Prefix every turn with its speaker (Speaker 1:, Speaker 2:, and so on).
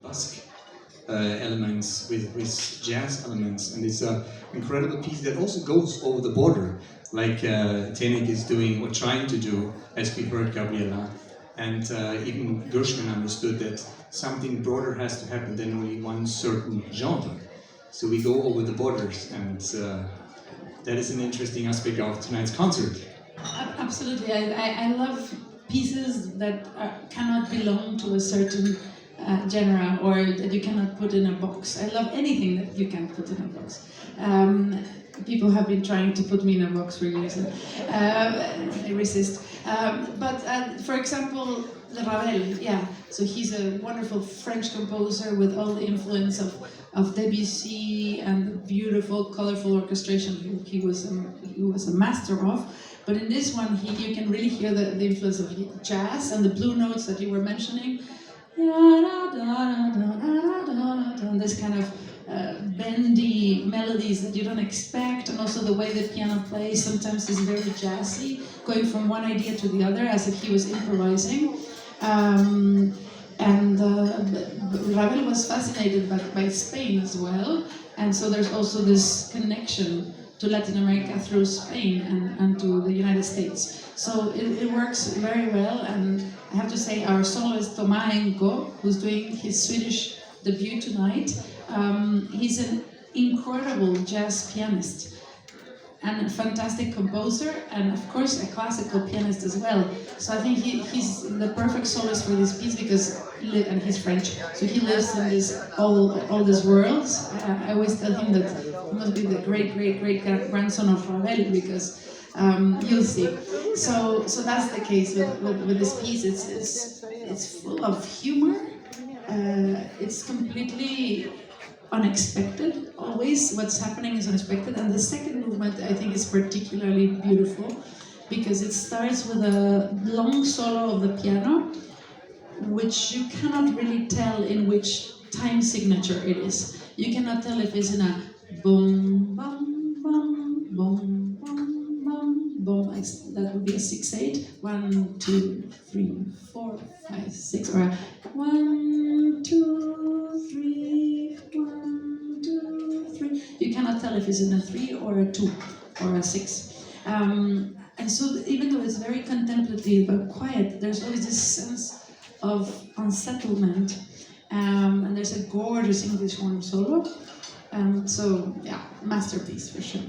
Speaker 1: Basque elements with jazz elements, and it's an incredible piece that also goes over the border, like Tenek is doing or trying to do, as we heard Gabriela, and even Gershwin understood that something broader has to happen than only one certain genre. So we go over the borders, and that is an interesting aspect of tonight's concert.
Speaker 2: Absolutely, I love pieces that cannot belong to a certain genre, or that you cannot put in a box. I love anything that you can put in a box. People have been trying to put me in a box for years, and I resist. But for example, Ravel, yeah. So he's a wonderful French composer with all the influence of Debussy and the beautiful, colorful orchestration he was a master of. But in this one, you can really hear the influence of jazz and the blue notes that you were mentioning. This kind of bendy melodies that you don't expect, and also the way the piano plays sometimes is very jazzy, going from one idea to the other as if he was improvising. Ravel was fascinated by Spain as well, and so there's also this connection to Latin America through Spain and to the United States. So it works very well, and I have to say our soloist Tomás Enko, who's doing his Swedish debut tonight, he's an incredible jazz pianist and a fantastic composer, and of course a classical pianist as well. So I think he's the perfect soloist for this piece because and he's French, so he lives in this all these worlds. I always tell him that he must be the great grandson of Ravel, because you'll see. So that's the case with this piece. It's full of humor. It's completely unexpected. Always what's happening is unexpected, and the second movement I think is particularly beautiful because it starts with a long solo of the piano, which you cannot really tell in which time signature it is. You cannot tell if it's in a boom, bum, bum, boom, bum, bum, boom. That would be a 6/8. 1, 2, 3, 4, 5, 6, or a 1, 2, 3, 1, 2, 3. You cannot tell if it's in a 3 or a 2 or a 6. And so even though it's very contemplative but quiet, there's always this sense of unsettlement, and there's a gorgeous English horn solo, so yeah, masterpiece for sure.